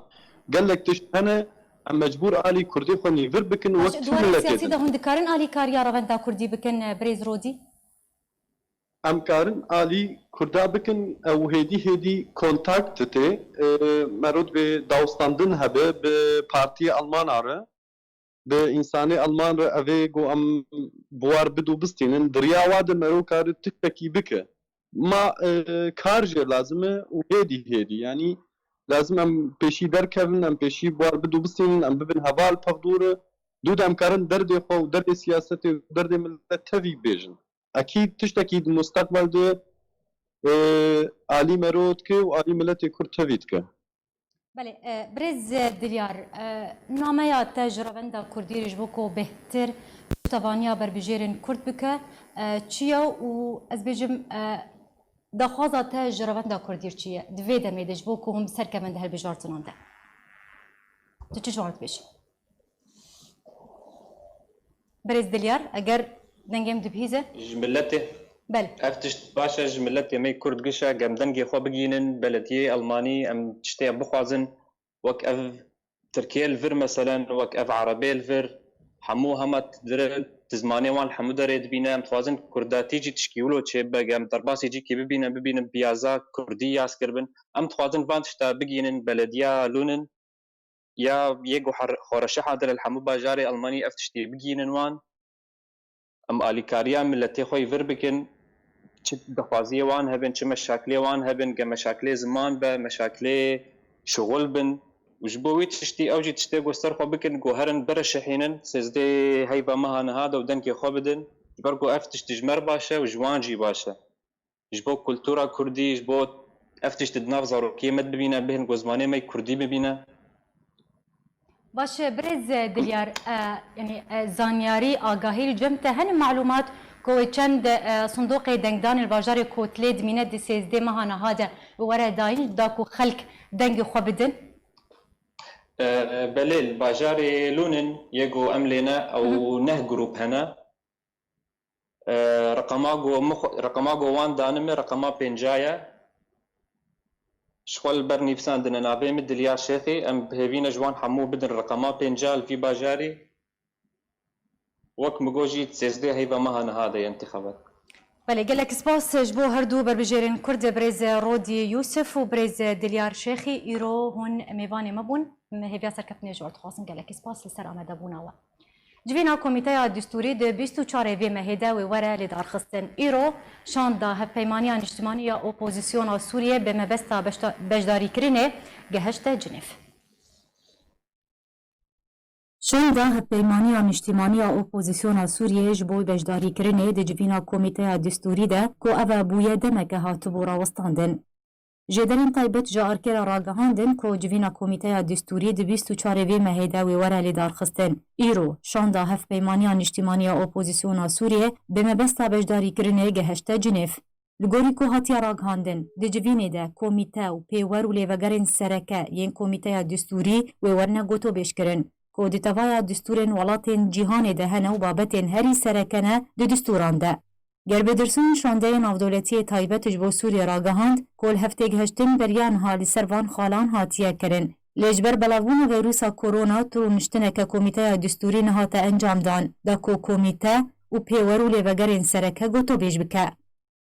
قال لك تش أنا أم مجبور آلي كردي خوني فر بكن وقت دوار السياسي ده هند كارن آلي كار يا رفندا كردي بكن بريز رودي أم كارن آلي كردا بكن أو هدي كونتاكت تي مرود بداوستاندن هبه ببارتي ألمان آره به انسانی آلمان را اویگو ام بوار بدو بستینن دریا واد مرو کار تکی بکه ما کارجه لازمه و هدی یعنی لازم ام پیشی در کردن ام پیشی بوار بدو بستینن ام ببین هوال پفدوره دود ام کارن درد خو درد سیاست درد ملت توی بیجن اکید تشتکی مستقبل ده عالی مرود که و عالی ملت کرد توید که بله برز دلیار نامه تجربه عند کردی رجبوکو بهتر تبانیا بر بجیرن کرد بکه چیا و از بجم دخوازه تجربه عند کردی چیه دوی دمی دجبوکو هم سرکمنده هل بجارتنان ده تو چه جوانت بیش برز دلیار اگر دنگم دبهیزه جملته بله افتش باشا جملتي مي كرد قشا قام دنقي خو بقينن بلدية ألماني أم تشتي بخوازن وك أف تركيا الفر مثلا وك أف عربية الفر حمو همت در تزماني وان حمو دريد بينا أم توازن كردا تيجي تشكيولو تشيبا قام درباسي جي كي ببينا بيازا كردي ياسكربن أم توازن فان تشتا بقينن بلدية لونن يا يجو خورشحة در الحمو باجاري ألماني افتشتي بقينن وان أم آليكاريا ملتي خوي فر بكن چه دخوازی وان هبن چه مشاکلی وان هبن که مشاکلی زمان به مشاکلی شغل بن وجبوي تشتي اوجي تشتي گوستر خو بكن گوهرن برشحينن سزدي هيبه مهان هذا ودن كي خو بدن برگو اف تشتجمر باشه وجوانجي باشه جبو كولتورا كردي جبو افتش تدناف زاروكي مد ببينا بهن گوزمانه مي كردي ببينا. باش برز دليار يعني زانياري آگاهی جمت هن معلومات کو چند صندوق دنگدان الباجار کوتلی دمینه دی 13 ماهانه هذا ورا داين داكو خلق دنگ خو بدن. بليل باجاري لونن يجو أملنا أو نه جروب هنا رقماغو وان دانمي رقما بنجايا شغل برني بساندنا نابي مد اليار شيخي أم بهبينا جوان حمو بدن رقما بنجال في باجاري وك مجوجي تسدي هيبة مهنا هذا انتخابات. بله قال لك سباس جبو هردو بربجيرين كرد بريز رودي يوسف وبريز دليار شيخي إيرو هون ميفاني مبون مهيفيا سركفني جورد خاصن قال لك سباس لسر آمده بوناوا جوینا کمیته دستوری د 24 وی مهده و وره لدار خستن ایرو شان دا هپیمانی اجتماعی اپوزیسیون سوریه به مبستا بجداری کرینه گهشت جنیف. شان دا هپیمانی اجتماعی اپوزیسیون سوریه جبوی بجداری کرینه د جوینا کمیته دستوری ده کو اوه بویه دمکه هاتبو راوستاندن. جدرین تایبت جارکر راگهاندن کو جوینا کمیته دستوری د 24 وی مهده و وره لدار خستن ایرو شان دا هف پیمانیان اجتماعی اپوزیسیون سوریه به مبستا بجداری کرنه گهشت جنیف لگوری کو هاتیا راگهاندن د جوینه ده کمیته و پیور و لیوگرین سرکه ین کمیته دستوری و ورنه گوتو بشکرن کو د توای دستورن ولاتن جهان ده هنه و بابتن هری سرکنه د دستوران ده گربدرسون شانده نافدولتی تایبت جبو سوریه راگهاند کل هفته گهشتن بریان حالی سروان خالان هاتیه کرن. لجبر بلاوون ویروسا کرونا ترو نشتنه که کمیته دستوری نهاته انجام دان دا کو کمیته و پیورو لیوگرین سرکه گوتو بیش بکه.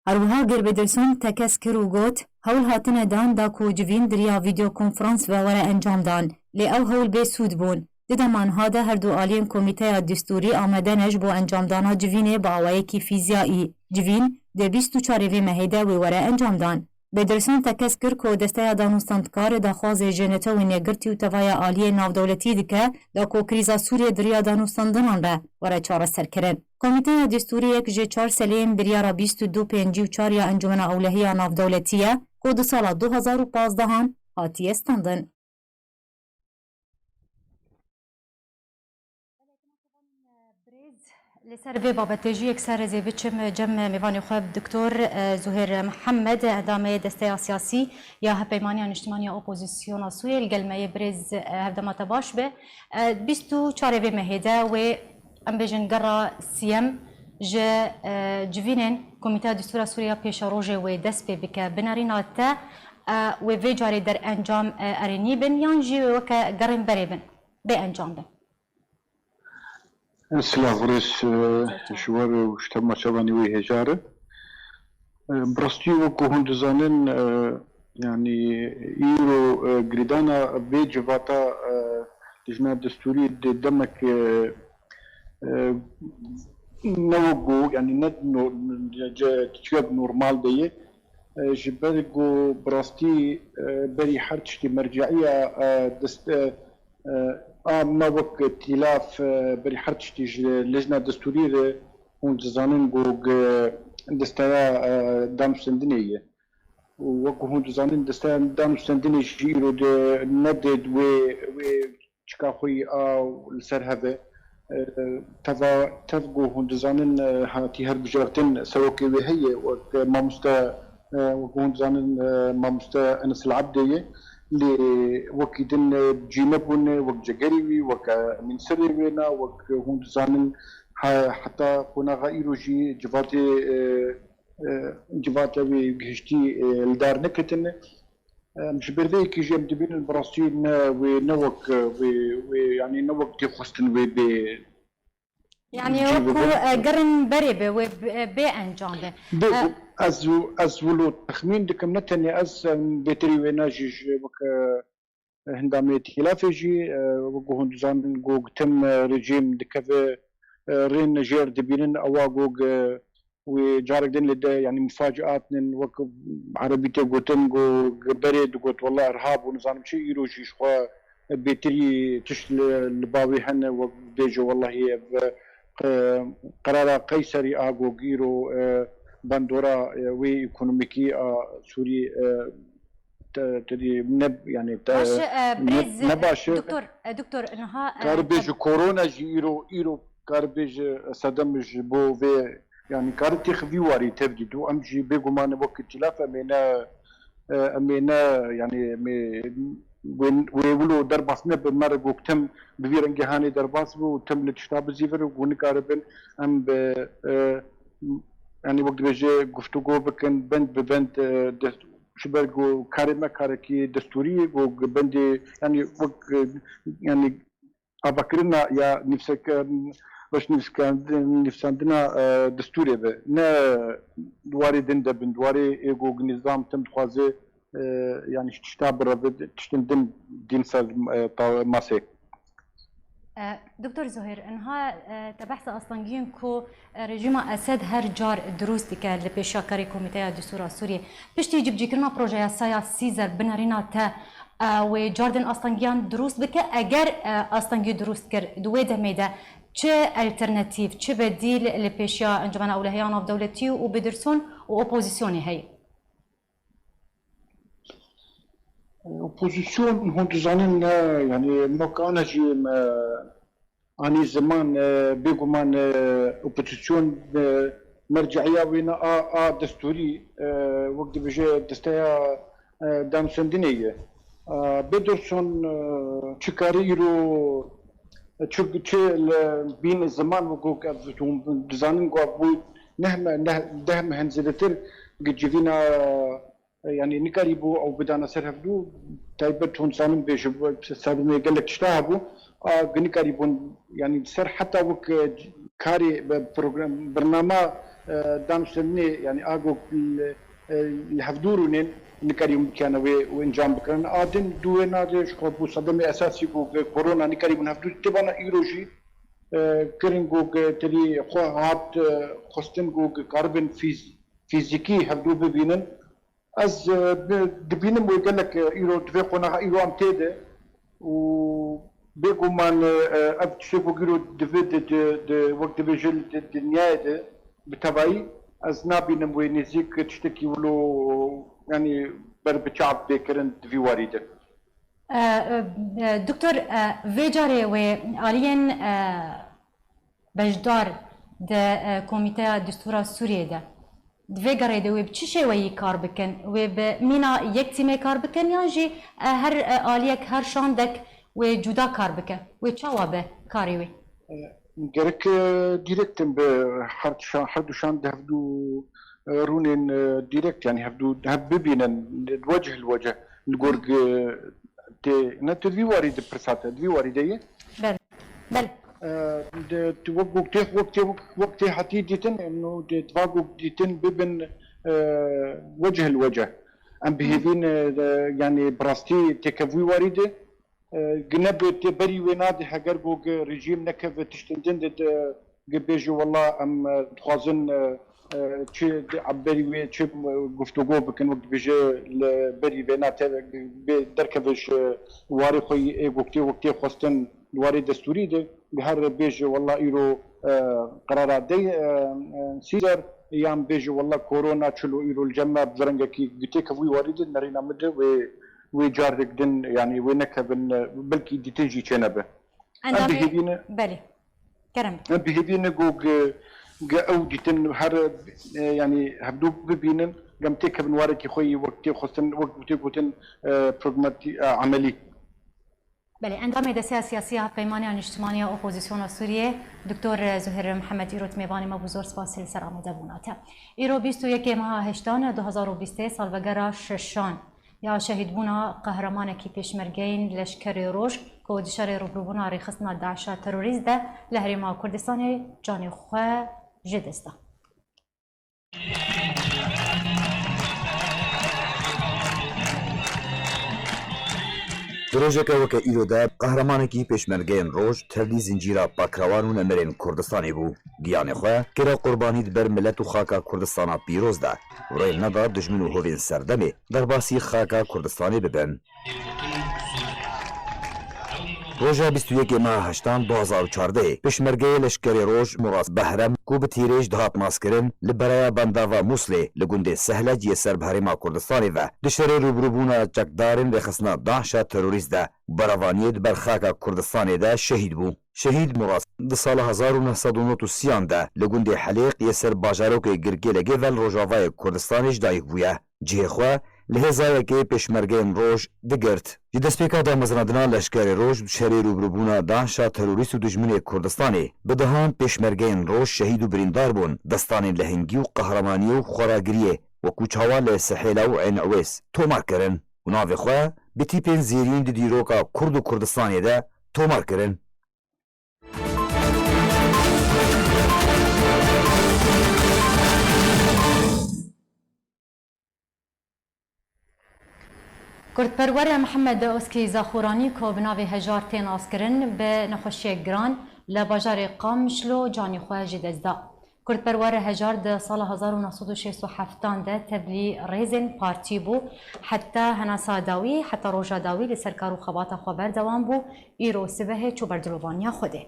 هروها گربدرسون تکس کرو گوت هول هاتنه دان دا کو جوین دریا ویدیو کنفرانس و وره انجام دان لی او هول بی سود بون. ددمان هاده هر دو آلین کمیته دستوری آمدنش بو انجام دانا جوینه با آوائه کی فیزیایی جوین ده 24 وی مهیده وی وره انجام دان. بدرسون تکس کر که دسته دانوستاندکار دا خواز جنته و نگرتی و توای آلی نافدولتی دکه دا کو کریزا سوریه دریا دانوستاندنان به وره چاره سر کرن. کمیته دستوری یک جه 4 سلیم بریارا 2254 یا انجمن اولهی نافدولتیه که دو سال 2015 هاتی استاندن. لسر في بابتجي اكسر زي بتشم جم ميفاني خواب دكتور زهير محمد ادامه دسته سياسي يا هبيمانيا اجتماعي اوبوزيسيون سوريا القلمه يبرز هبدا ما تباش به بيستو شاري مهدا و ام بجن قرا سيم ج جوينن كوميتا دستور سوريا بيش روجه و دسبه بك بناريناتا و في جاري در انجام ارني بن يانجي وك قرن بريبن بانجام به سلاغرس شوار وشتما شباني وهجارة برستي وكوهن دزانن يعني ايرو غريدانا بيجفاتا لجنة دستوري دمك نوغو يعني ندنو تشيب نورمال دي جبرقو براستي بري حرتشتي مرجعية دست ما وقت ائتلاف بري حرتشتي لجنة دستورية هون جوج دستايا دام سندنية وقت هون جزانين دستايا دام سندنية جيرو ندد و تشكاخوي أو السرهبة تفقو هون جزانين هاتي هرب جارتين سوكي وهي وقت ما مستا وهون جزانين ما مستا أنس العبدية اللي وكيدن جيمبون وك جاكريوي وك من سريوينا وك هون زانن حتى كنا غيرو جي جفاتي وجهشتي الدار نكتن مش بردي كي جيم دبين البراسيل ونوك ويعني نوك دي خستن وبي يعني وكو قرن بريبه وبأنجامه ولو تخمين دكم نتني بيتري ويناجي وك هندامي تخلافجي وكو هندزان جوج تم رجيم دكفي رين جير دبينن أواجوج وجارك دين لدا يعني مفاجآت وك عربي تقولن جو بريد قلت والله إرهاب ونظام شيء يروجي شوا بيتري تشل الباوي هن وبيجو والله قرار قيصري آجو جيرو باندورا وی اکونومیکی سوری تدي نب يعني باش بريز نباشه دكتور انها كاربيج كورونا ايرو كاربيج صدم بو في يعني كارتي خفي واري تبدو امجي بيغمان وقت تلاف امينا يعني ويقولوا درباس نب مرق وتم بفيرنجي هاني درباس وتم لتشتاب زيفر ونقاربن ام يعني وقت بيجي گفتگو بكن بند ببند شبرگو كارما كاركي دستوري وبندي يعني وق يعني ابكرنا يا نفسك باش نفسكندنا دستوري به نا دواري دند بن دواري ايغو نظام تم خوازي يعني شتاب تشتندن دين سال ماسك دكتور زهير انها تبحث اصلا كو رژیم اسد هر جار دروست که لپیشاکاری کمیته دستور سوریه پشتی جب جکرنا پروژه سایا سیزر بنارینا تا و جاردن اصلا دروست بکه اگر اصلا دروست کر دوی دمیده چه الترناتیف چه بدیل لپیشا انجمن اولهیان اف دولتی و بدرسون و اپوزیسیونی هی اپوزيسيون هون تزانين يعني مكانه جي اني زمان بيقومان اوبوزيسيون مرجعيه وين دستوري وقت بيجي دستايا دام سندنيه بدرسون تشكاريرو تشك بين الزمان وقوك تزانين قوي نهم هنزلتر جيفينا يعني نقريبو او بدانا سرهبدو تايبت هون صانم بيش سابني قال لك اشتهبو نقريبو يعني سر حتى وك كاري بروجرام برنامج دام سني يعني اغو الهفدورونين نقريبو كان وانجام بكرن ادن دوينا شكوبو صدمه اساسي كورونا نقريبو هفدو تبانا ايروجي كرينغو تلي خات خستنغو كاربن فيزيكي هفدو ببينن از دبينم ويقول لك ايرو تفيقونا ايرو ام تيده و بيقو مان ابتشيكو كيلو دفيد وقت بيجل الدنيا بتبعي از نابينم وينزيك تشتكي ولو يعني بربتشعب بكرن في واريده دكتور فيجاري وآليا بجدار ده كوميتي دستور سوريا ده دفيقري ده ويب چه وي کار بکن ويب مینا یک تیمه کار بکن یا جی هر آلیک هر شاندک و جدا کار بکن و چاوا به کاری وی گرک ديريكتن بحردو شان هفدو رونين ديريكت يعني هب بينن الوجه الوجه الجورج تي نت في وارد برساتا في وارديه بل وقت حتيجتن انه تفاقوا ديتن ببن وجه الوجه ام بهذين يعني براستي تكفي وارده جنب تبري ويناد حجر بوق رجيم نكف تشتندن جبيجو والله ام تخازن چه عبري وي چه گفتگو بكن وقت بيجي بري وينات دركفش واري خوي وقتي خواستن واري دستوري ده بهر بيجي والله ايرو قرارات دي سيزر ايام بيجي والله كورونا تشلو ايرو الجمع بزرنجكي قتيك وي وارد نرينا مده ويجارك دن يعني وينكبن بلكي دي تنجي چنبه انا بلي كرم بهدين جوج او ديتن هر يعني هبدو ببينن قمتك بن واركي خوي وقتي خصن وقتي قوتن بروغماتي عملي بله انجام دسته سیاسی پیمانی اجتماعی اپوزیسیون سوریه دکتر زهیر محمد ایروت میبانی ما بزرگ سپاسی سر آمده بوناته ایرو 21 ماه هشتان 2020 سالوگرا ششان یا شهید بونا قهرمان کی پیشمرگین لشکر روش که دشار روبروبونا ریخستنا داعش تروریست ده لهریما کردستان جانی خواه جدسته دروژێکە وەکە ئیرۆدا قەهرەمانێکی پێشمەرگەیەن ڕۆژ تەردی زنجیرە پاکراوان و نەمرێن کوردستانی بوو گیانی خۆ کێرە قوربانی بەر ملەت و خاکە کوردستانە پیرۆزدا ڕێل نەدا دژمن و هۆڤێن سەردەمێ دەرباسی خاکە کوردستانی ببن روژا 21 ماه هشتان 2014 پشمرگه لشکری روژ مراس بهرم کو به تیریج دهات ماسکرن لبرای بنداوا موسلی لگونده سهلج سرب هریما کردستانی و دشتری روبروبونا چکدارن رخصنا داعشا تروریست ده براوانیت برخاکا کردستانی ده شهید بو. شهید مراس د سال 1993 ده لگونده حلیق یسر باجاروک گرگی لگه ول روژاوای کردستانیش دایک بویا. جه خواه لهزای که پشمرگین روژ دگرت. جدسپیکا دا مزندنا لشکر روژ شری روبروبونا داعشا تروریست و دجمن کردستانی بدهان پشمرگین روژ شهید و بریندار بون دستان لهنگی و قهرمانی و خوراگریه و کوچاوا لسحیلا و عین عویس تومار کرن و ناوی خواه به تیپین زیرین دی دیروکا کرد و کردستانی ده تومار کرن. کردپرور محمد اسکی زاخورانی که بناوی هجار تین آسکرن به نخوشی گران لباجار قامشلو جانی خواه جدزده. کردپرور هجار ده سال 1967 ده تبلی ریزن پارتی بو حتی هناسا داوی حتی روژا داوی لسرکار و خبات خبر دوام بو ایرو سبه چو بردلوانیا خوده.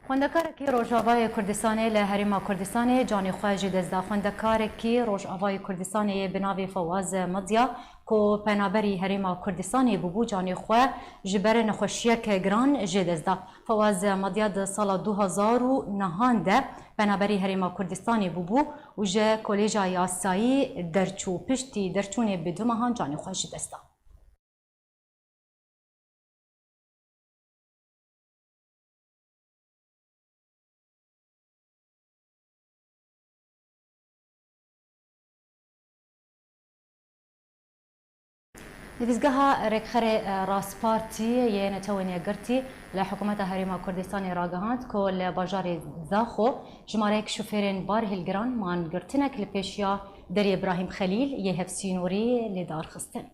خوندکارکی روژاوای کردستانی لهریما کردستانی جانی خواه جدزده. خوندکارکی روژاوای کردستانی بناوی فواز مضیا که پنابری هریما کردستانی ببو جانی خواه جبر نخوشیک گران جدزده. فواز مضیا ده سال 2009 ده پنابری هریما کردستانی ببو و جه کلیجا یاسایی درچو پشتی درچون بدومهان جانی خواه جدزده. نفسگاه رکخر راسپارتی یه نتوانی گرتی لحکومت هریما کردستان راگهاند که لباجار زاخو جماره شوفرین بار هلگران مان گرتنک لپیشیا دری ابراهیم خلیل یه هفسینوری لدار خستن.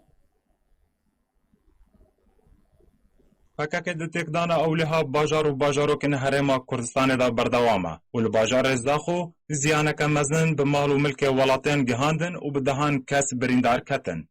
پکک د تکدانا اولها باجار و باجاروکن هریما کردستان دا بردوامه و لباجار زاخو زیانک مزن به مال و ملک ولاتین گهاندن و بدهان کس بریندار کتن.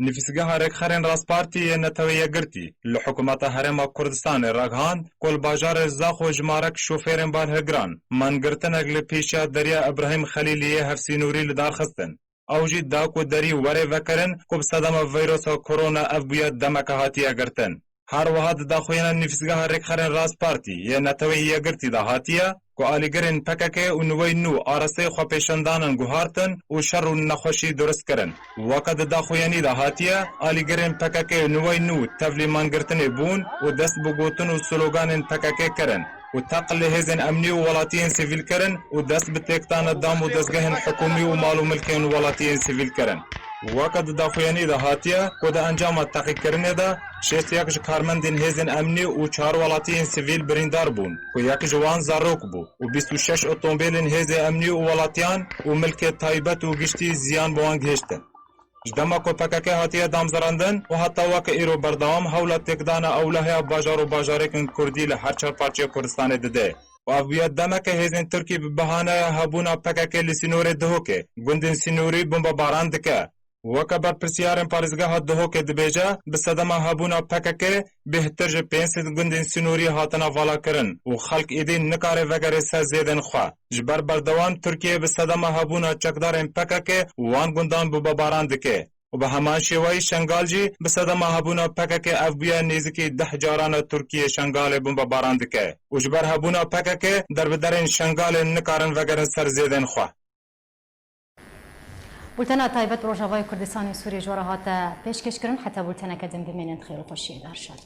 نفسگاه رکخرین راسپارتی نتویه گرتی لحکومت هرما کردستان راگهاند کل باجار زاخو جمارک شوفیرن بار هگران من گرتنگ لپیشا دریا ابراهیم خلیلیه هفسینوری لدار خستن. اوجی داکو دری وره وکرن کب صدام ویروس کرونا افبیت دمک هاتیه گرتن. هر وحد داخوینا نفسگاه رکخرین راسپارتی یه نتویه گرتی دا هاتیه که آلیگرین پککه و نوی نو آرسته خو پیشندانن گوهارتن و شر و نخوشی درست کرن. وقت داخویانی دا هاتیه آلیگرین پککه نوی نو تفلی منگرتن بون و دست بگوتن و سلوگانن پککه کرن و تقل هزن امنی و ولاتین سیویل کرن و دست بتکتان دام و دستگهن حکومی و مال و ملکین ولاتین سیویل کرن. وقت داخویانی دا هاتیه که دا انجام تحقیق کرنه دا شیست یک کارمندین هزن امنی و 4 ولاتین سیویل بریندار بون که یک جوان زاروک بو و 26 اتومبیلین هزن امنی و ولاتیان و ملک تایبت و گشتی زیان بوان گهشتن. جدما که پککه هاتیه دامزراندن و حتی وک ایرو بردوام حول تکدانا اولهی باجار و باجارکن کردی لحر 4 پارچه کردستان دده. و افبیت دمک هزن ترکی به بهانه هبونا پککه لسینور دهوکه گندن سینوری بمبا باران دکه. وکه بر پرسیارن پارزگاه دهوکه دبیجه به صدمه هبونا پککه بهتر جه 500 گندن سینوری هاتنا والا کرن و خلق ایدین نکاره وگره سر زیدن خواه. جبر بردوام ترکیه به صدمه هبونا چکدارن پککه وان گندان بباران دکه. و به همان شیوهی شنگال جی به صدمه هبونا پککه افبیا نیزکی 10 جاران ترکیه شنگال بمباران دکه. و جبر هبونا پککه در بدرین شنگال نکارن وگره سر زیدن خواه. بولتنا تایبەت ڕۆژاوای کوردستانی سووری جۆرە هاتە پێشکەشکردن حتا بولتەنەکە دەم بمێنن خێر و خۆشی دارشاد.